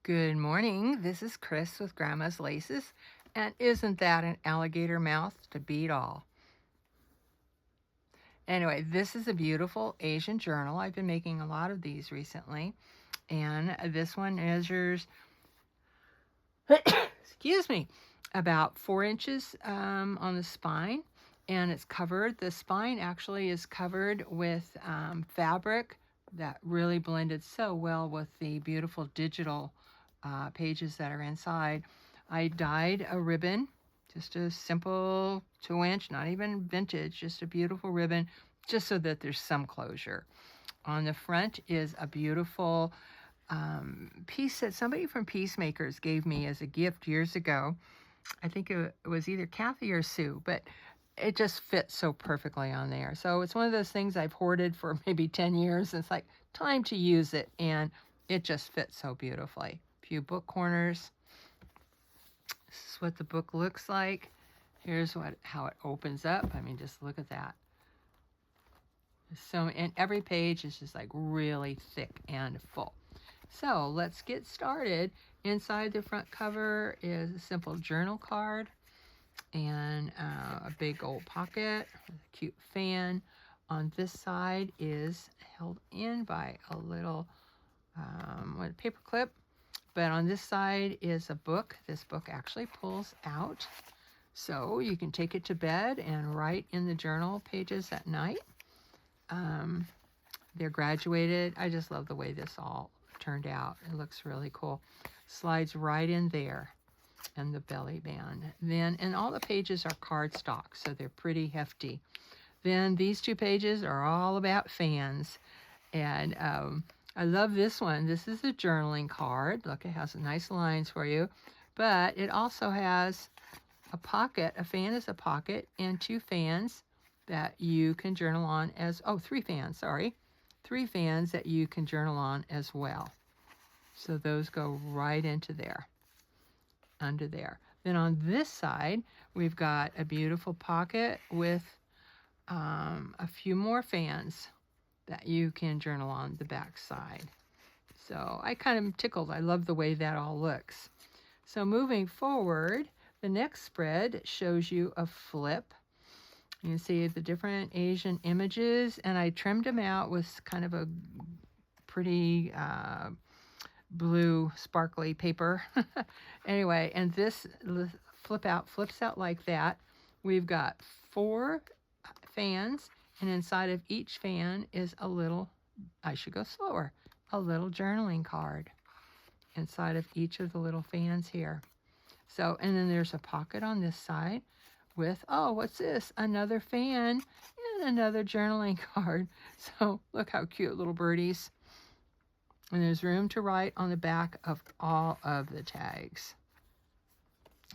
Good morning. This is Chris with Grandma's Laces, and isn't that an alligator mouth to beat all? Anyway, this is a beautiful Asian journal. I've been making a lot of these recently, and this one measures, excuse me, about 4 inches on the spine, and it's covered. The spine actually is covered with fabric that really blended so well with the beautiful digital pages that are inside. I dyed a ribbon, just a simple 2-inch, not even vintage, just a beautiful ribbon, just so that there's some closure. On the front is a beautiful piece that somebody from Peacemakers gave me as a gift years ago. I think it was either Kathy or Sue, but it just fits so perfectly on there. So it's one of those things I've hoarded for maybe 10 years. It's like time to use it, and it just fits so beautifully. A few book corners. This is what the book looks like. Here's how it opens up. I mean, just look at that. So, and every page is just like really thick and full. So let's get started. Inside the front cover is a simple journal card and a big old pocket with a cute fan. On this side is held in by a little paper clip. But on this side is a book. This book actually pulls out, so you can take it to bed and write in the journal pages at night. They're graduated. I just love the way this all turned out. It looks really cool. Slides right in there, and the belly band. Then, and all the pages are cardstock, so they're pretty hefty. Then these 2 pages are all about fans, and I love this one. This is a journaling card. Look, it has nice lines for you, but it also has a pocket. A fan is a pocket, and 2 fans that you can journal on as, 3 fans, sorry. 3 fans that you can journal on as well. So those go right into there, under there. Then on this side, we've got a beautiful pocket with a few more fans that you can journal on the back side. So I kind of tickled. I love the way that all looks. So moving forward, the next spread shows you a flip. You can see the different Asian images, and I trimmed them out with kind of a pretty blue sparkly paper. Anyway, and this flips out like that. We've got 4 fans, and inside of each fan is a little, I should go slower, a little journaling card inside of each of the little fans here. So, and then there's a pocket on this side with, what's this? Another fan and another journaling card. So look how cute, little birdies. And there's room to write on the back of all of the tags.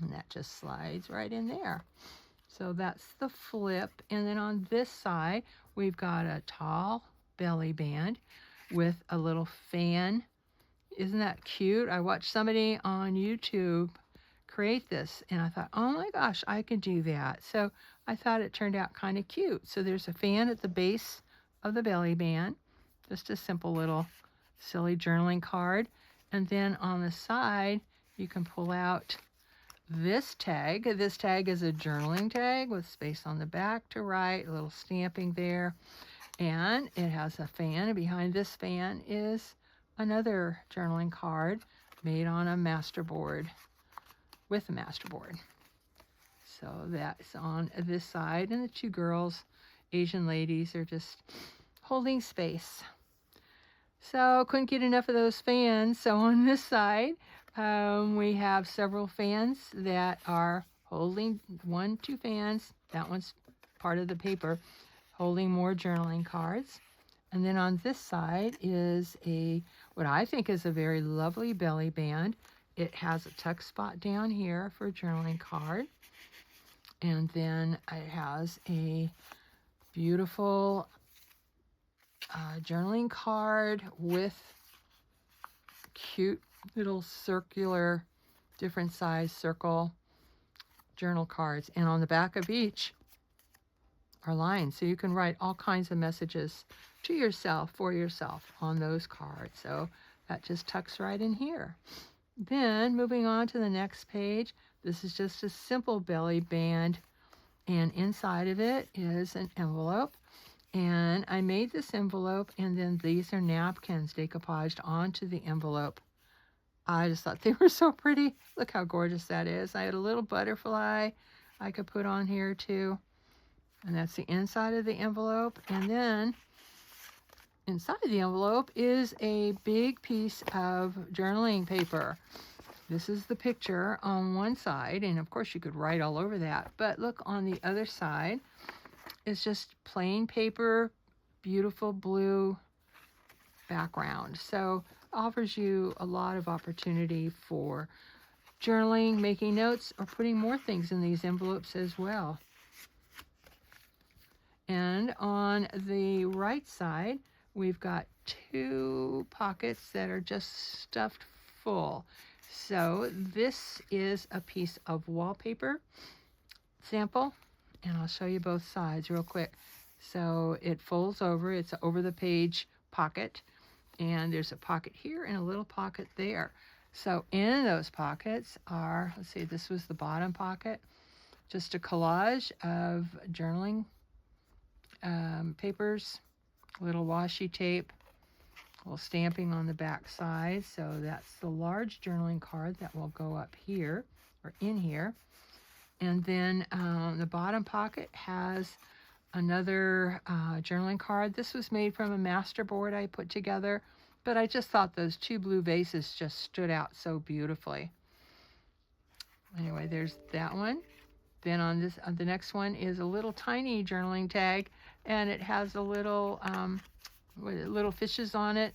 And that just slides right in there. So that's the flip. And then on this side, we've got a tall belly band with a little fan. Isn't that cute? I watched somebody on YouTube create this, and I thought, oh my gosh, I could do that. So I thought it turned out kind of cute. So there's a fan at the base of the belly band, just a simple little silly journaling card. And then on the side, you can pull out this tag. This tag is a journaling tag with space on the back to write, a little stamping there. And it has a fan, and behind this fan is another journaling card made on a masterboard, with a masterboard. So that's on this side, and the 2 girls, Asian ladies, are just holding space. So couldn't get enough of those fans. So on this side, we have several fans that are holding 2 fans. That one's part of the paper, holding more journaling cards. And then on this side is what I think is a very lovely belly band. It has a tuck spot down here for a journaling card. And then it has a beautiful journaling card with cute little circular, different size circle journal cards. And on the back of each are lines. So you can write all kinds of messages to yourself, for yourself, on those cards. So that just tucks right in here. Then moving on to the next page, this is just a simple belly band, and inside of it is an envelope. And I made this envelope, and then these are napkins decoupaged onto the envelope. I just thought they were so pretty. Look how gorgeous that is. I had a little butterfly I could put on here too. And that's the inside of the envelope. And then inside the envelope is a big piece of journaling paper. This is the picture on one side, and of course you could write all over that. But look, on the other side, it's just plain paper, beautiful blue background. So offers you a lot of opportunity for journaling, making notes, or putting more things in these envelopes as well. And on the right side, we've got 2 pockets that are just stuffed full. So this is a piece of wallpaper sample, and I'll show you both sides real quick. So it folds over, it's over the page pocket, and there's a pocket here and a little pocket there. So in those pockets are, let's see, this was the bottom pocket, just a collage of journaling papers, little washi tape, a little stamping on the back side. So that's the large journaling card that will go up here or in here. And then the bottom pocket has another journaling card. This was made from a master board I put together, but I just thought those 2 blue vases just stood out so beautifully. Anyway, there's that one. Then on the next one is a little tiny journaling tag, and it has a little little fishes on it.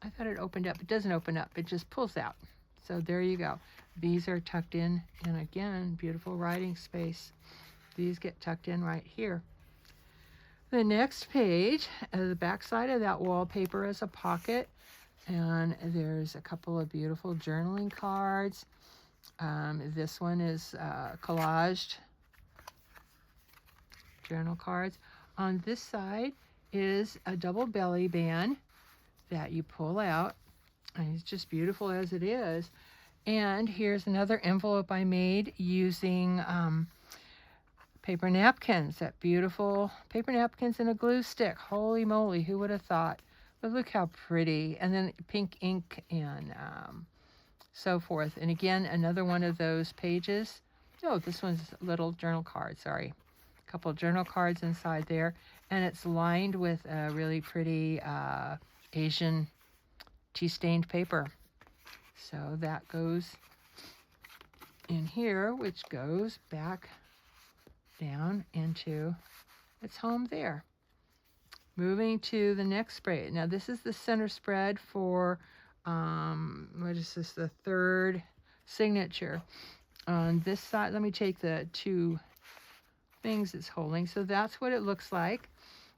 I thought it opened up. It doesn't open up. It just pulls out. So there you go. These are tucked in, and again, beautiful writing space. These get tucked in right here. The next page, the back side of that wallpaper is a pocket, and there's a couple of beautiful journaling cards. This one is collaged journal cards. On this side is a double belly band that you pull out, and it's just beautiful as it is. And here's another envelope I made using paper napkins, that beautiful paper napkins and a glue stick. Holy moly, who would have thought? But look how pretty. And then pink ink and so forth. And again, another one of those pages. Oh, this one's a little journal card, sorry. A couple of journal cards inside there. And it's lined with a really pretty Asian tea-stained paper. So that goes in here, which goes back down into its home there. Moving to the next spread. Now this is the center spread for, what is this, the third signature. On this side, let me take the 2 things it's holding. So that's what it looks like.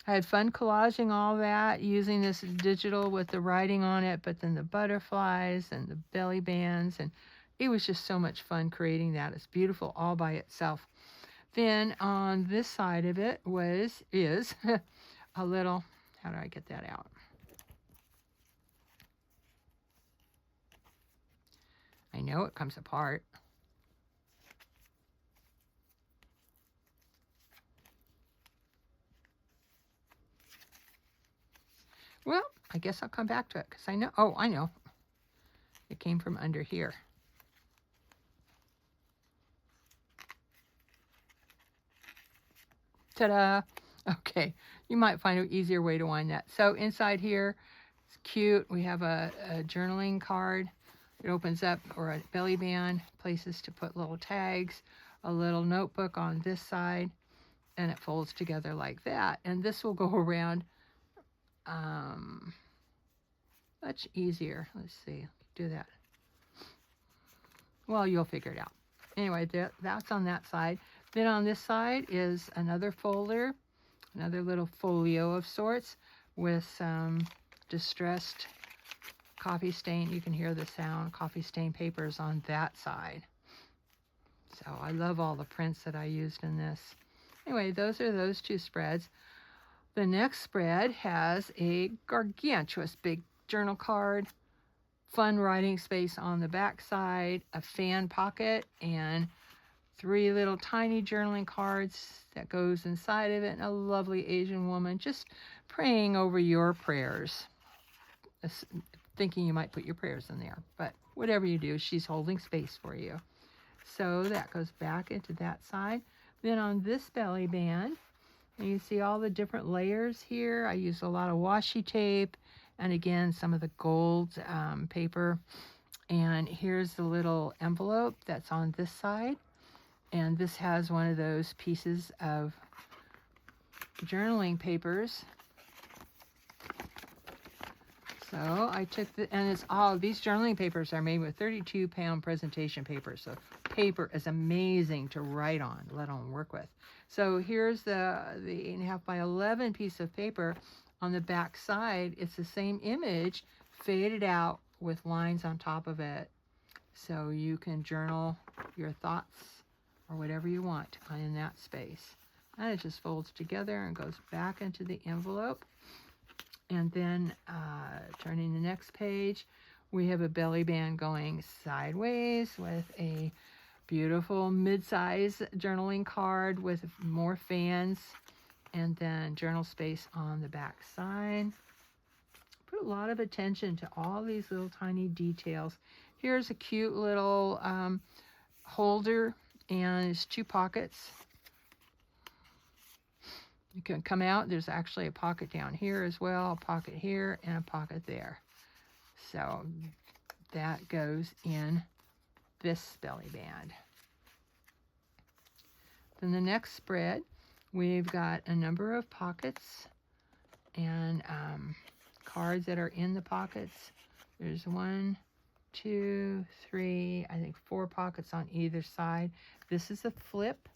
I had fun collaging all that, using this digital with the writing on it, but then the butterflies and the belly bands, and it was just so much fun creating that. It's beautiful all by itself. Then on this side of it is a little, how do I get that out? I know it comes apart. Well, I guess I'll come back to it because I know, oh, I know. It came from under here. Ta-da! Okay, you might find an easier way to wind that. So inside here, it's cute. We have a journaling card. It opens up, or a belly band, places to put little tags, a little notebook on this side, and it folds together like that. And this will go around much easier. Let's see, do that. Well, you'll figure it out. Anyway, that's on that side. Then on this side is another folder, another little folio of sorts with some distressed coffee stain. You can hear the sound, coffee stain papers on that side. So I love all the prints that I used in this. Anyway, those are those 2 spreads. The next spread has a gargantuous big journal card fun writing space on the back side, a fan pocket, and 3 little tiny journaling cards that goes inside of it, and a lovely Asian woman just praying over your prayers, thinking you might put your prayers in there. But whatever you do, she's holding space for you. So that goes back into that side. Then on this belly band, and you see all the different layers here. I use a lot of washi tape, and again, some of the gold paper. And here's the little envelope that's on this side. And this has one of those pieces of journaling papers. So I took and it's all, these journaling papers are made with 32-pound presentation paper. So paper is amazing to write on, let alone work with. So here's the 8.5 by 11 piece of paper. On the back side, it's the same image faded out with lines on top of it. So you can journal your thoughts or whatever you want in that space. And it just folds together and goes back into the envelope. And then turning the next page, we have a belly band going sideways with a beautiful mid-size journaling card with more fans, and then journal space on the back side. Put a lot of attention to all these little tiny details. Here's a cute little holder, and it's 2 pockets. You can come out, there's actually a pocket down here as well, a pocket here, and a pocket there. So that goes in this belly band. Then the next spread, we've got a number of pockets and cards that are in the pockets. There's 1, 2, 3, I think 4 pockets on either side. This is a flip.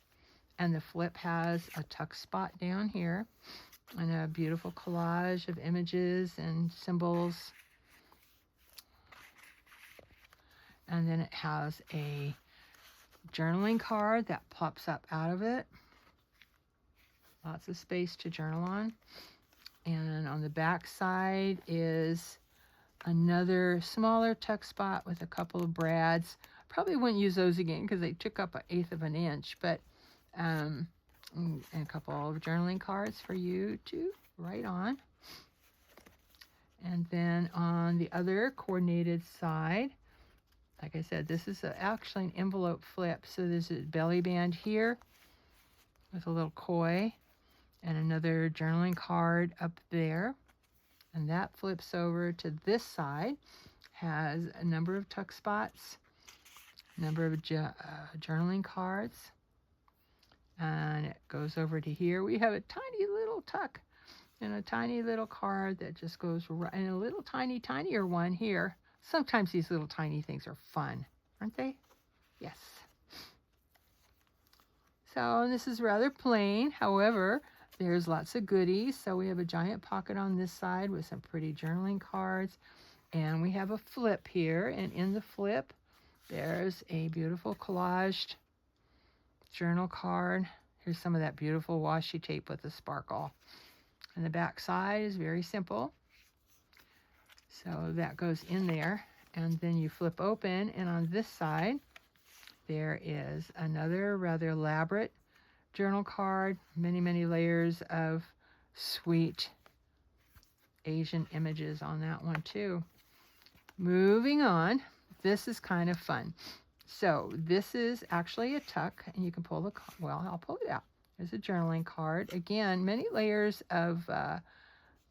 And the flip has a tuck spot down here and a beautiful collage of images and symbols. And then it has a journaling card that pops up out of it. Lots of space to journal on. And on the back side is another smaller tuck spot with a couple of brads. Probably wouldn't use those again because they took up 1/8 of an inch, but and a couple of journaling cards for you to write on. And then on the other coordinated side, like I said, this is actually an envelope flip. So there's a belly band here with a little koi and another journaling card up there. And that flips over to this side, has a number of tuck spots, a number of journaling cards. And it goes over to here. We have a tiny little tuck and a tiny little card that just goes right, and a little tinier one here. Sometimes these little tiny things are fun, aren't they? Yes. So this is rather plain. However, there's lots of goodies. So we have a giant pocket on this side with some pretty journaling cards. And we have a flip here. And in the flip, there's a beautiful collaged journal card. Here's some of that beautiful washi tape with the sparkle. And the back side is very simple. So that goes in there. And then you flip open, and on this side, there is another rather elaborate journal card. Many, many layers of sweet Asian images on that one too. Moving on, this is kind of fun. So this is actually a tuck, and you can pull the, well, I'll pull it out. There's a journaling card. Again, many layers of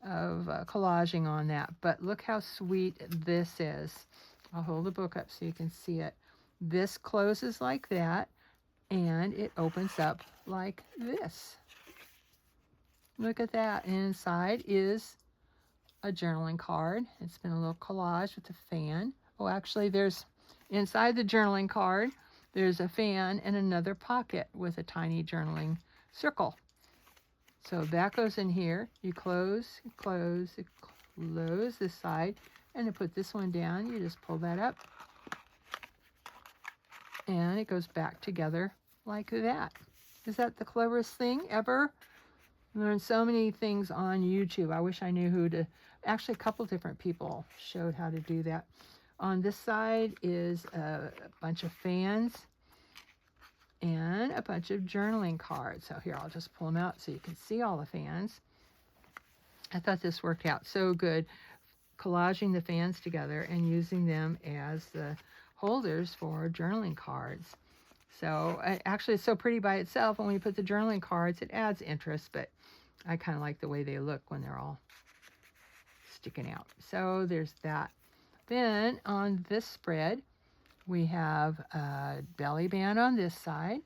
collaging on that, but look how sweet this is. I'll hold the book up so you can see it. This closes like that, and it opens up like this. Look at that. And inside is a journaling card. It's been a little collage with a fan. Oh, actually, there's inside the journaling card, there's a fan and another pocket with a tiny journaling circle. So that goes in here. You close this side, and to put this one down, you just pull that up, and it goes back together like that. Is that the cleverest thing ever? I learned so many things on YouTube. I wish I knew who to, actually a couple different people showed how to do that. On this side is a bunch of fans and a bunch of journaling cards. So here, I'll just pull them out so you can see all the fans. I thought this worked out so good, collaging the fans together and using them as the holders for journaling cards. So actually it's so pretty by itself. When we put the journaling cards, it adds interest, but I kind of like the way they look when they're all sticking out. So there's that. Then on this spread, we have a belly band on this side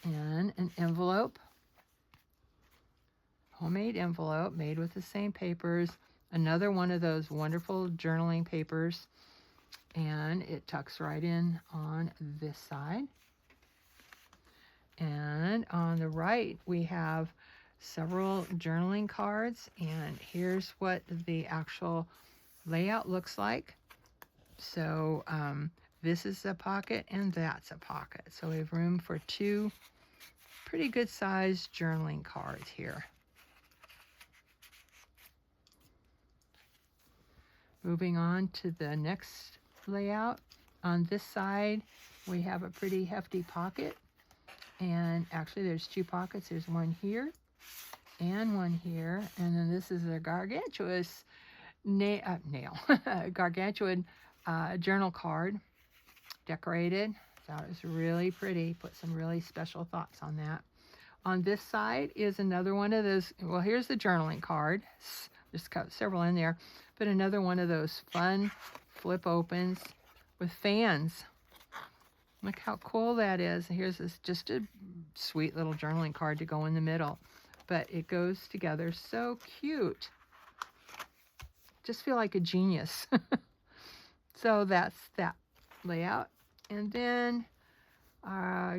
and an envelope, homemade envelope made with the same papers, another one of those wonderful journaling papers, and it tucks right in on this side. And on the right, we have several journaling cards, and here's what the actual layout looks like. So this is a pocket and that's a pocket. So we have room for two pretty good sized journaling cards here. Moving on to the next layout. On this side, we have a pretty hefty pocket. And actually there's two pockets. There's one here and one here. And then this is a gargantuous gargantuan journal card, decorated. Thought it was really pretty. Put some really special thoughts on that. On this side is another one of those. Well, here's the journaling card. There's several in there, but another one of those fun flip opens with fans. Look how cool that is. Here's just a sweet little journaling card to go in the middle, but it goes together so cute. Just feel like a genius. So that's that layout. And then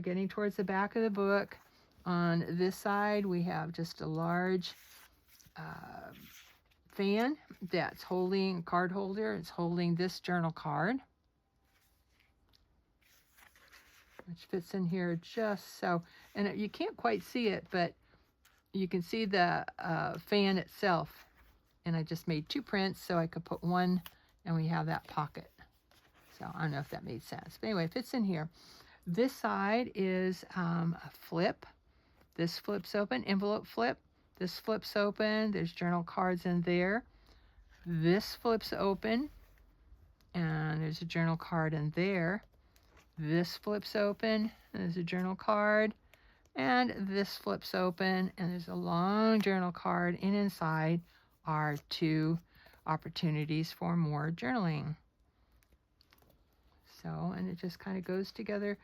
getting towards the back of the book, on this side we have just a large fan that's holding a card holder. It's holding this journal card, which fits in here just so. And you can't quite see it, but you can see the fan itself. And I just made two prints so I could put one, and we have that pocket. So I don't know if that made sense. But anyway, it fits in here. This side is a flip. This flips open, envelope flip. This flips open. There's journal cards in there. This flips open, and there's a journal card in there. This flips open, and there's a journal card. And this flips open, and there's a long journal card. And inside are two opportunities for more journaling. So, and it just kind of goes together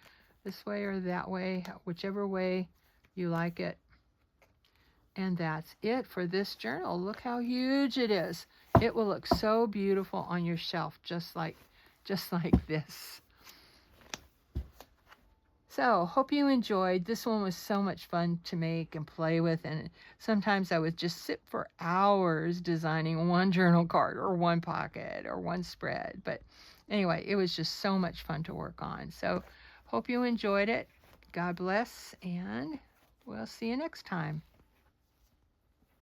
this way or that way, whichever way you like it. And that's it for this journal. Look how huge it is. It will look so beautiful on your shelf, just like this. So, hope you enjoyed. This one was so much fun to make and play with, and sometimes I would just sit for hours designing one journal card or one pocket or one spread. But anyway, it was just so much fun to work on. So, hope you enjoyed it. God bless, and we'll see you next time.